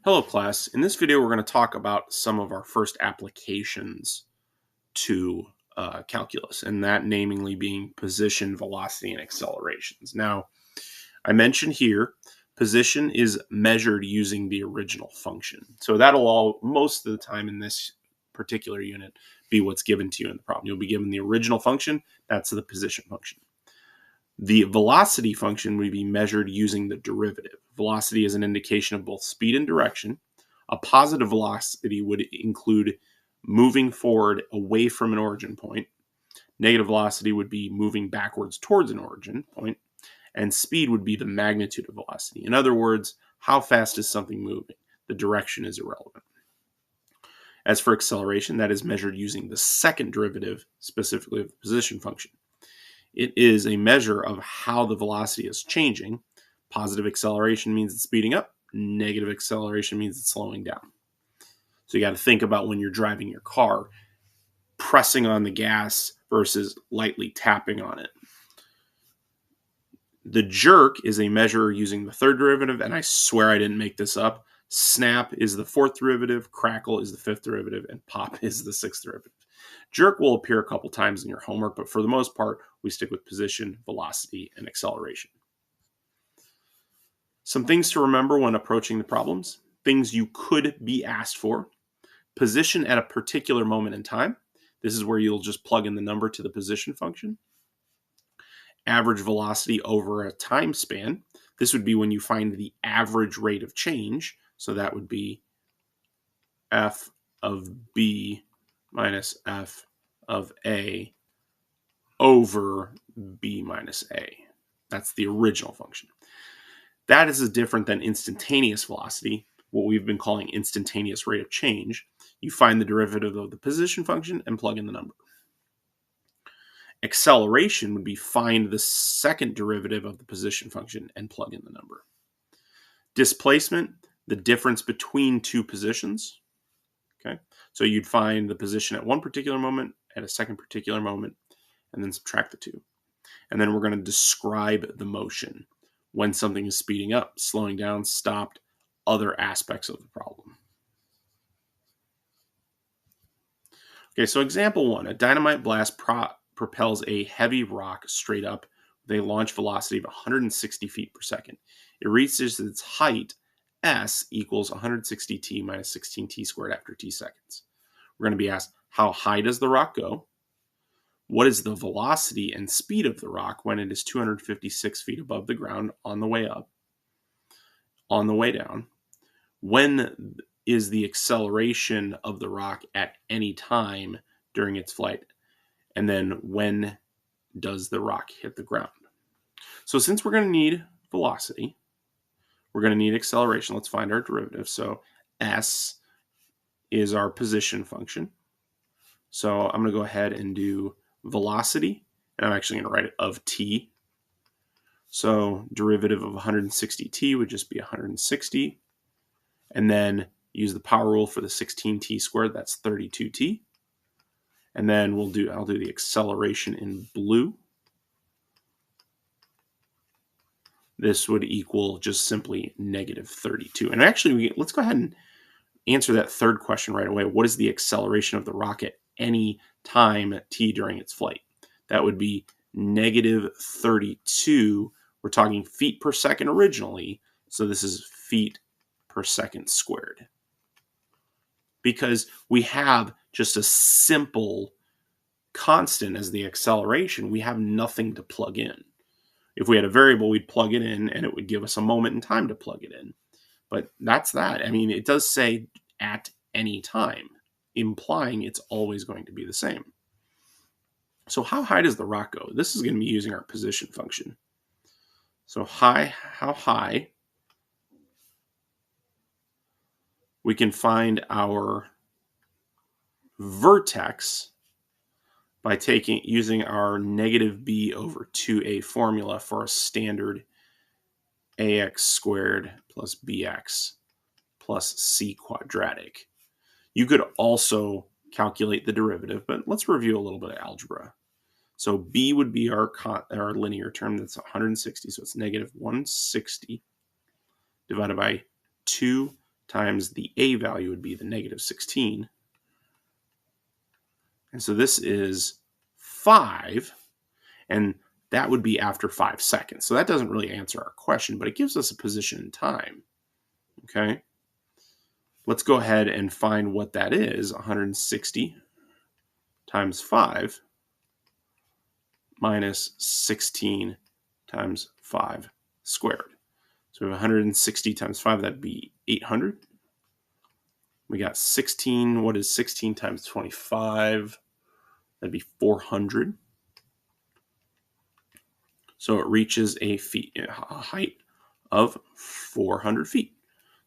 Hello class, in this video we're going to talk about some of our first applications to calculus, and that namely being position, velocity, and accelerations. Now, I mentioned here, position is measured using the original function. So that'll all, most of the time in this particular unit, be what's given to you in the problem. You'll be given the original function, that's the position function. The velocity function would be measured using the derivative. Velocity is an indication of both speed and direction. A positive velocity would include moving forward away from an origin point. Negative velocity would be moving backwards towards an origin point. And speed would be the magnitude of velocity. In other words, how fast is something moving? The direction is irrelevant. As for acceleration, that is measured using the second derivative, specifically of the position function. It is a measure of how the velocity is changing. Positive acceleration means it's speeding up. Negative acceleration means it's slowing down. So you got to think about when you're driving your car, pressing on the gas versus lightly tapping on it. The jerk is a measure using the third derivative, and I swear I didn't make this up. Snap is the fourth derivative, crackle is the fifth derivative, and pop is the sixth derivative. Jerk will appear a couple times in your homework, but for the most part, we stick with position, velocity, and acceleration. Some things to remember when approaching the problems. Things you could be asked for. Position at a particular moment in time. This is where you'll just plug in the number to the position function. Average velocity over a time span. This would be when you find the average rate of change. So that would be f of b minus f of a over b minus a. That's the original function. That is different than instantaneous velocity, what we've been calling instantaneous rate of change. You find the derivative of the position function and plug in the number. Acceleration would be find the second derivative of the position function and plug in the number. Displacement, the difference between two positions. Okay, so you'd find the position at one particular moment, at a second particular moment, and then subtract the two. And then we're going to describe the motion when something is speeding up, slowing down, stopped, other aspects of the problem. Okay, so example one, a dynamite blast propels a heavy rock straight up with a launch velocity of 160 feet per second. It reaches its height, s equals 160t minus 16t squared after t seconds. We're going to be asked, how high does the rock go? What is the velocity and speed of the rock when it is 256 feet above the ground on the way up, on the way down? When is the acceleration of the rock at any time during its flight? And then when does the rock hit the ground? So since we're going to need velocity, we're going to need acceleration. Let's find our derivative. So s is our position function. So I'm going to go ahead and do velocity, and I'm actually going to write it of t. So derivative of 160t would just be 160. And then use the power rule for the 16t squared, that's 32t. And then I'll do the acceleration in blue. This would equal just simply negative 32. And actually, let's go ahead and answer that third question right away. What is the acceleration of the rocket any time t during its flight? That would be negative 32. We're talking feet per second originally, so this is feet per second squared. Because we have just a simple constant as the acceleration, we have nothing to plug in. If we had a variable, we'd plug it in and it would give us a moment in time to plug it in. But that's that. I mean, it does say at any time, implying it's always going to be the same. So how high does the rock go? This is going to be using our position function. So how high? We can find our vertex by using our negative b over 2a formula for a standard ax squared plus bx plus c quadratic. You could also calculate the derivative, but let's review a little bit of algebra. So b would be our linear term, that's 160, so it's negative 160 divided by 2 times the a value would be the negative 16. And so this is 5, and that would be after 5 seconds. So that doesn't really answer our question, but it gives us a position in time. Okay. Let's go ahead and find what that is. 160 times 5 minus 16 times 5 squared. So we have 160 times 5, that'd be 800. We got 16. What is 16 times 25? That'd be 400. So it reaches a height of 400 feet.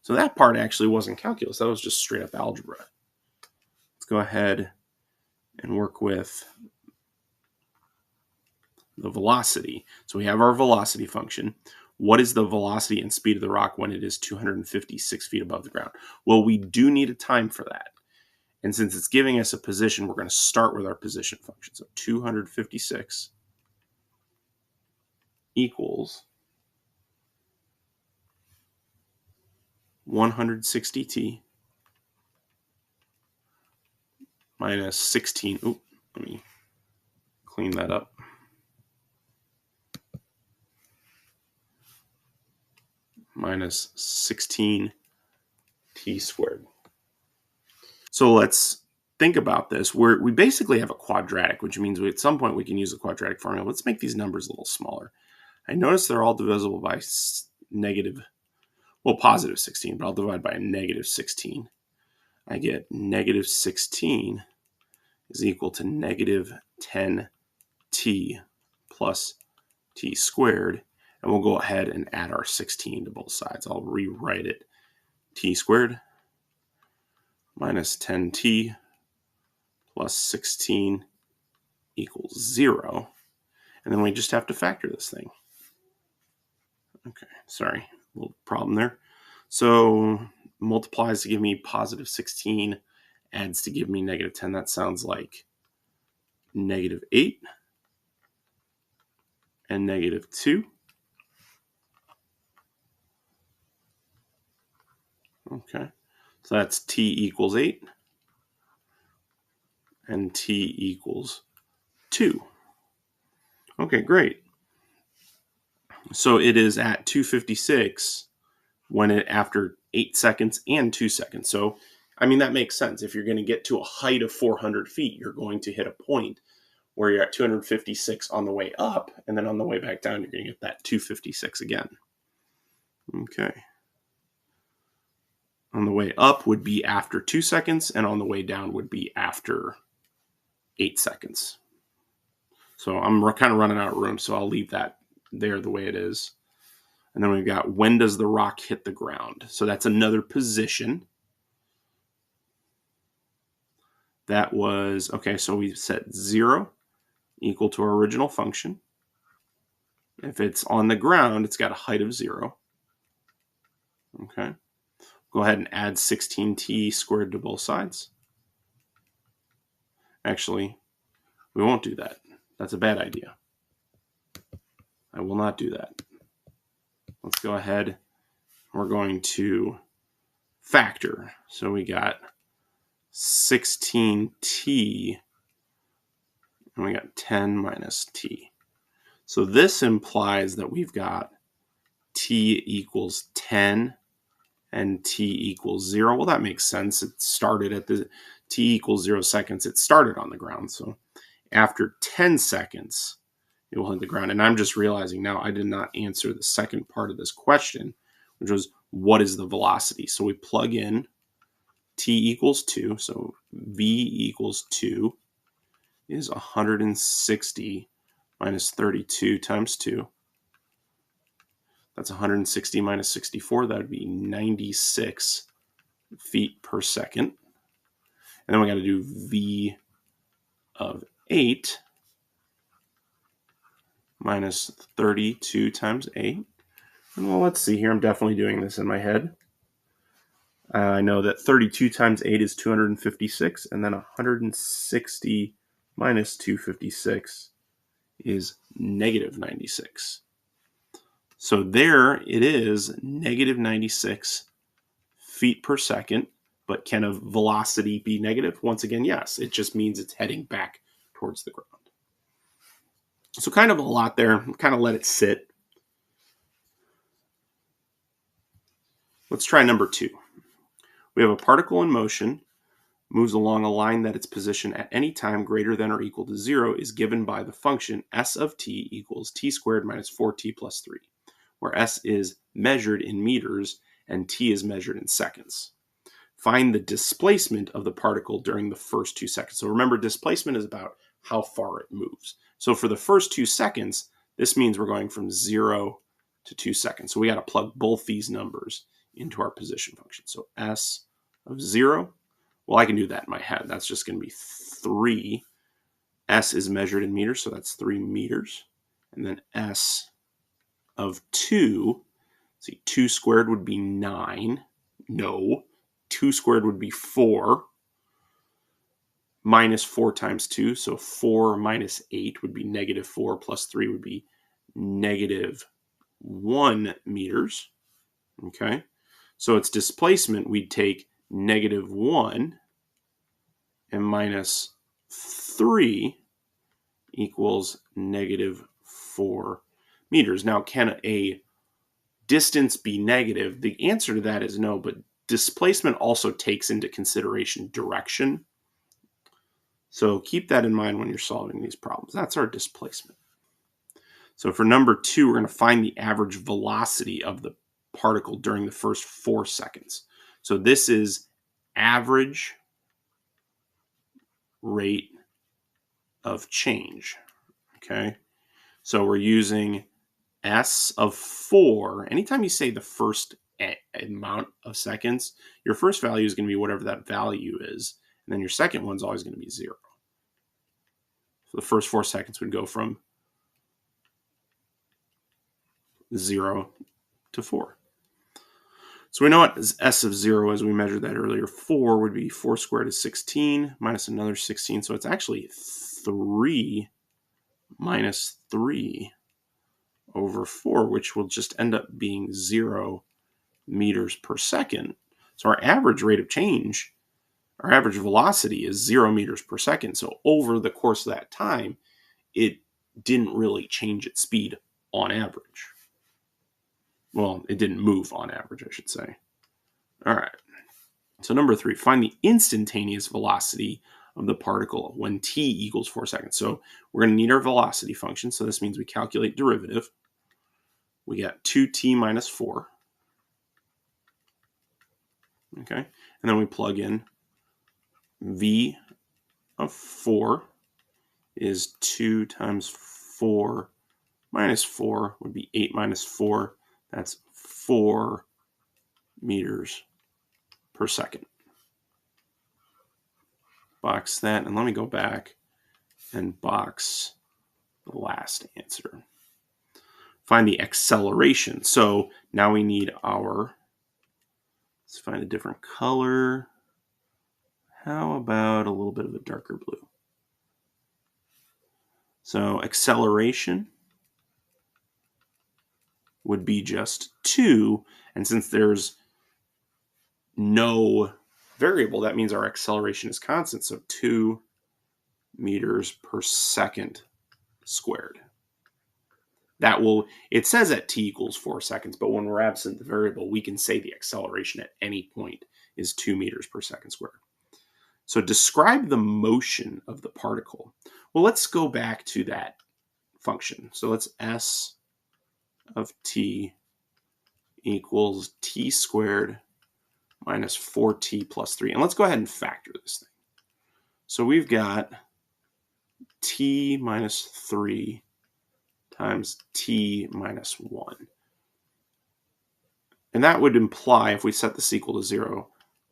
So that part actually wasn't calculus. That was just straight up algebra. Let's go ahead and work with the velocity. So we have our velocity function. What is the velocity and speed of the rock when it is 256 feet above the ground? Well, we do need a time for that. And since it's giving us a position, we're going to start with our position function. So 256 equals 160t minus 16. Oop, let me clean that up. Minus 16t squared. So let's think about this. We basically have a quadratic, which means at some point we can use a quadratic formula. Let's make these numbers a little smaller. I notice they're all divisible by positive 16, but I'll divide by a negative 16. I get negative 16 is equal to negative 10t plus t squared. And we'll go ahead and add our 16 to both sides. I'll rewrite it. T squared minus 10t plus 16 equals 0. And then we just have to factor this thing. Okay, sorry, a little problem there. So multiplies to give me positive 16, adds to give me negative 10. That sounds like negative 8 and negative 2. Okay, so that's t equals 8 and t equals 2. Okay, great. So it is at 256 when it after 8 seconds and 2 seconds. So, I mean, that makes sense. If you're going to get to a height of 400 feet, you're going to hit a point where you're at 256 on the way up, and then on the way back down, you're going to get that 256 again. Okay. On the way up would be after 2 seconds, and on the way down would be after 8 seconds. So I'm kind of running out of room, so I'll leave that there the way it is. And then we've got when does the rock hit the ground? So that's another position. That was, okay, so we set 0 equal to our original function. If it's on the ground, it's got a height of 0. Okay. Go ahead and add 16t squared to both sides. Actually, we won't do that. That's a bad idea. I will not do that. Let's go ahead. We're going to factor. So we got 16t, and we got 10 minus t. So this implies that we've got t equals 10 and t equals 0. Well, that makes sense. It started at the t equals 0 seconds. It started on the ground. So after 10 seconds, it will hit the ground. And I'm just realizing now I did not answer the second part of this question, which was what is the velocity? So we plug in t equals 2. So v equals 2 is 160 minus 32 times 2. That's 160 minus 64. That would be 96 feet per second. And then we got to do v of 8 minus 32 times 8. And well, let's see here. I'm definitely doing this in my head. I know that 32 times 8 is 256, and then 160 minus 256 is negative 96. So there it is, negative 96 feet per second, but can a velocity be negative? Once again, yes. It just means it's heading back towards the ground. So kind of a lot there. Kind of let it sit. Let's try number 2. We have a particle in motion, moves along a line that its position at any time greater than or equal to 0 is given by the function s of t equals t squared minus 4t plus 3, where s is measured in meters and t is measured in seconds. Find the displacement of the particle during the first 2 seconds. So remember, displacement is about how far it moves. So for the first 2 seconds, this means we're going from 0 to 2 seconds. So we got to plug both these numbers into our position function. So s of 0, well, I can do that in my head. That's just going to be 3. S is measured in meters, so that's 3 meters. And then s of 2, see, 2 squared would be 9. No. 2 squared would be 4. Minus 4 times 2, so 4 minus 8 would be negative 4, plus 3 would be negative 1 meters. Okay, so its displacement, we'd take negative 1 and minus 3 equals negative 4 meters. Now, can a distance be negative? The answer to that is no, but displacement also takes into consideration direction. So keep that in mind when you're solving these problems. That's our displacement. So for number 2, we're going to find the average velocity of the particle during the first 4 seconds. So this is average rate of change. Okay, so we're using s of 4. Anytime you say the first amount of seconds, your first value is going to be whatever that value is, and then your second one's always going to be 0. So the first 4 seconds would go from 0 to 4. So we know what s of 0 is. We measured that earlier. 4 would be 4 squared is 16 minus another 16. So it's actually 3 minus 3 over 4, which will just end up being 0 meters per second. So our average rate of change, our average velocity is 0 meters per second. So over the course of that time, it didn't really change its speed on average. Well, it didn't move on average, I should say. All right. So number 3, find the instantaneous velocity of the particle when t equals 4 seconds. So we're going to need our velocity function. So this means we calculate derivative. We got 2t minus 4. Okay. And then we plug in v of 4 is 2 times 4 minus 4 would be 8 minus 4. That's 4 meters per second. Box that, and let me go back and box the last answer. Find the acceleration. So now we need our, let's find a different color. How about a little bit of a darker blue? So acceleration would be just 2, and since there's no variable, that means our acceleration is constant, so 2 meters per second squared. That will, it says at t equals 4 seconds, but when we're absent the variable, we can say the acceleration at any point is 2 meters per second squared. So describe the motion of the particle. Well, let's go back to that function. So let's s of t equals t squared minus 4t plus 3. And let's go ahead and factor this thing. So we've got t minus 3 times t minus 1. And that would imply, if we set this equal to 0,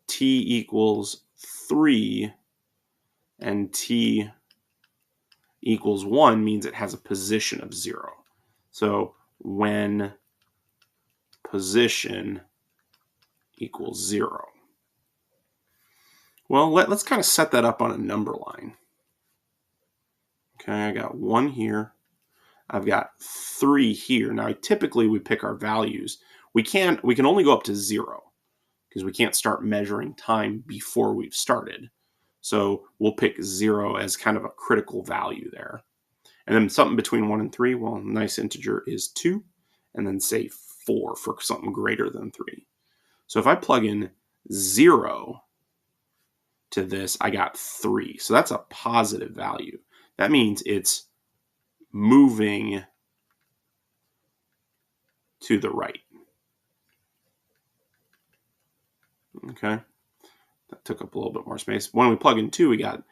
t equals 3 and t equals 1 means it has a position of 0. So when position equals 0. Well, let's kind of set that up on a number line. Okay, I got 1 here. I've got 3 here. Now, typically we pick our values. We can only go up to 0. because we can't start measuring time before we've started. So we'll pick 0 as kind of a critical value there. And then something between 1 and 3, well, a nice integer is 2, and then say 4 for something greater than 3. So if I plug in 0 to this, I got 3. So that's a positive value. That means it's moving to the right. Okay. That took up a little bit more space. When we plug in 2, we get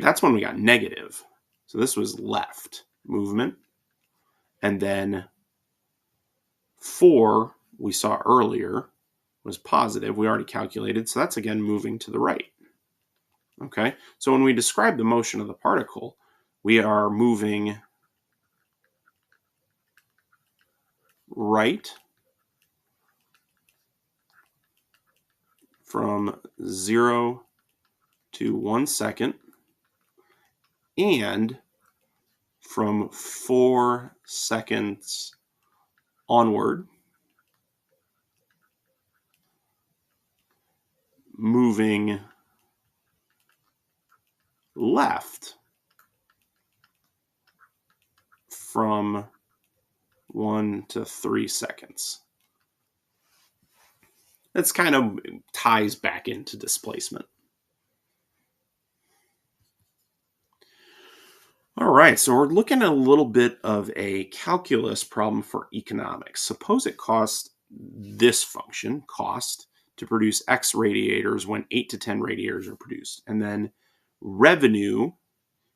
that's when we got negative. So this was left movement. And then 4, we saw earlier, was positive. We already calculated. So that's again moving to the right. Okay. So when we describe the motion of the particle, we are moving right from 0 to 1 second, and from 4 seconds onward, moving left from 1 to 3 seconds. That's kind of ties back into displacement. All right, so we're looking at a little bit of a calculus problem for economics. Suppose it costs this function, cost, to produce X radiators when 8 to 10 radiators are produced. And then revenue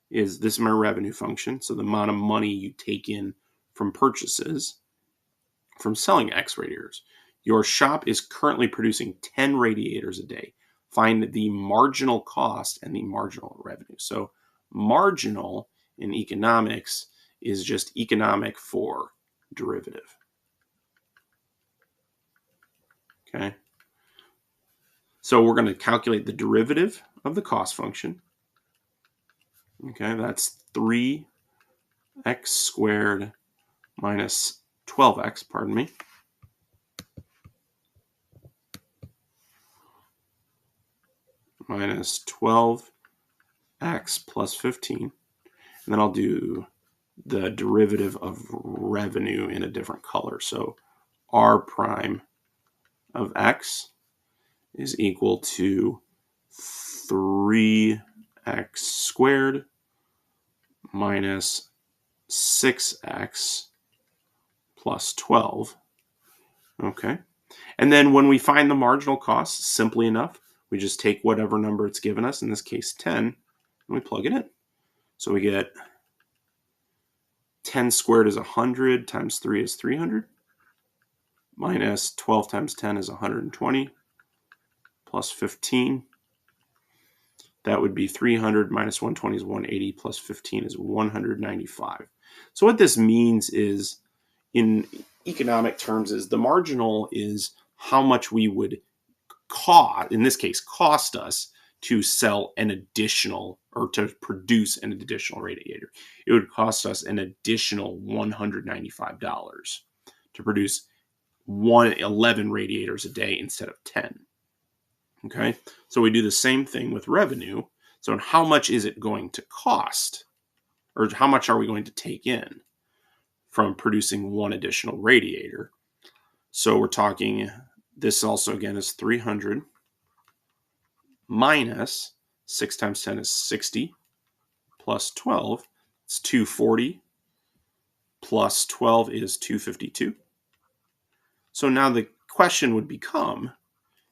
is, this is my revenue function, so the amount of money you take in from purchases from selling X radiators. Your shop is currently producing 10 radiators a day. Find the marginal cost and the marginal revenue. So marginal in economics is just economic for derivative. Okay. So we're going to calculate the derivative of the cost function. Okay, that's 3x squared minus 12x, pardon me, minus 12x plus 15. And then I'll do the derivative of revenue in a different color. So r prime of x is equal to 3x squared minus 6x plus 12. Okay. And then when we find the marginal cost, simply enough, we just take whatever number it's given us, in this case 10, and we plug it in. So we get 10 squared is 100 times 3 is 300, minus 12 times 10 is 120, plus 15. That would be 300 minus 120 is 180, plus 15 is 195. So what this means is, in economic terms, is the marginal is how much we would cost, in this case, cost us to sell an additional, or to produce an additional radiator. It would cost us an additional $195 to produce 11 radiators a day instead of 10. Okay, so we do the same thing with revenue. So how much is it going to cost, or how much are we going to take in from producing one additional radiator? So we're talking, this also again is 300 minus 6 times 10 is 60, plus 12, it's 240, plus 12 is 252. So now the question would become,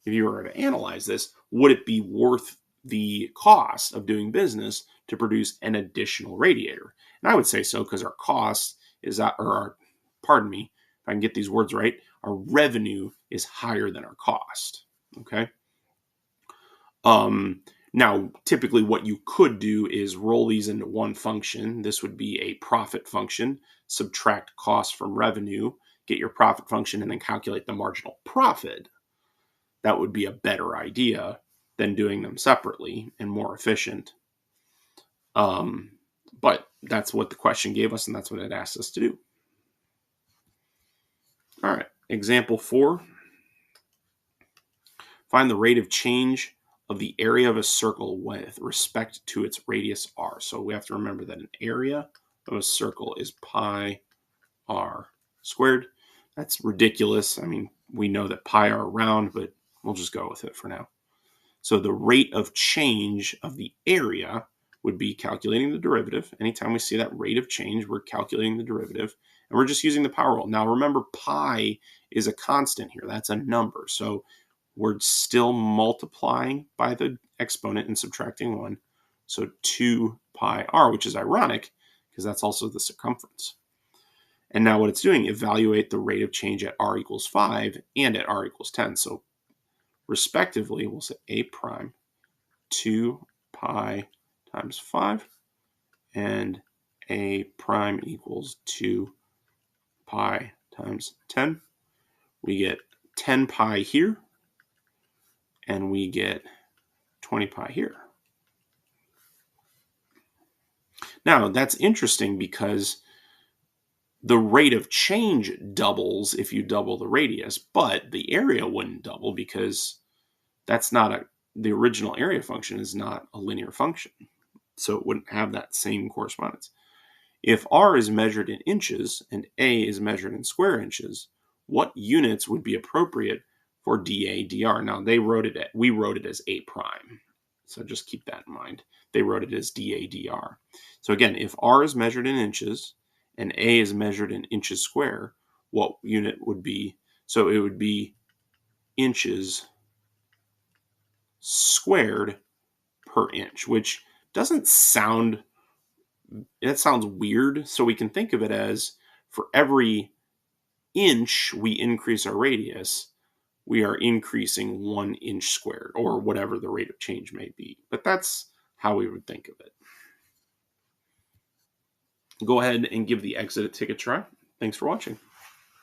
if you were to analyze this, would it be worth the cost of doing business to produce an additional radiator? And I would say so, because our cost is, pardon me, if I can get these words right, our revenue is higher than our cost. Okay. Now, typically what you could do is roll these into one function. This would be a profit function, subtract cost from revenue, get your profit function, and then calculate the marginal profit. That would be a better idea than doing them separately and more efficient. But that's what the question gave us, and that's what it asked us to do. All right, example 4. Find the rate of change of the area of a circle with respect to its radius r. So we have to remember that an area of a circle is pi r squared. That's ridiculous. I mean, we know that pi r round, but we'll just go with it for now. So the rate of change of the area would be calculating the derivative. Anytime we see that rate of change, we're calculating the derivative, and we're just using the power rule. Now remember, pi is a constant here. That's a number. So we're still multiplying by the exponent and subtracting 1. So 2 pi r, which is ironic because that's also the circumference. And now what it's doing, evaluate the rate of change at r equals 5 and at r equals 10. So respectively, we'll say a prime 2 pi times 5 and a prime equals 2 pi times 10. We get 10 pi here, and we get 20 pi here. Now, that's interesting because the rate of change doubles if you double the radius, but the area wouldn't double because that's not the original area function is not a linear function. So it wouldn't have that same correspondence. If r is measured in inches and a is measured in square inches, what units would be appropriate for dA dr? Now we wrote it as a prime. So just keep that in mind. They wrote it as dA dr. So again, if r is measured in inches and a is measured in inches square, what unit would be? So it would be inches squared per inch, which doesn't sound, it sounds weird. So we can think of it as for every inch we increase our radius, we are increasing 1 inch squared, or whatever the rate of change may be. But that's how we would think of it. Go ahead and give the exit tick a try. Thanks for watching.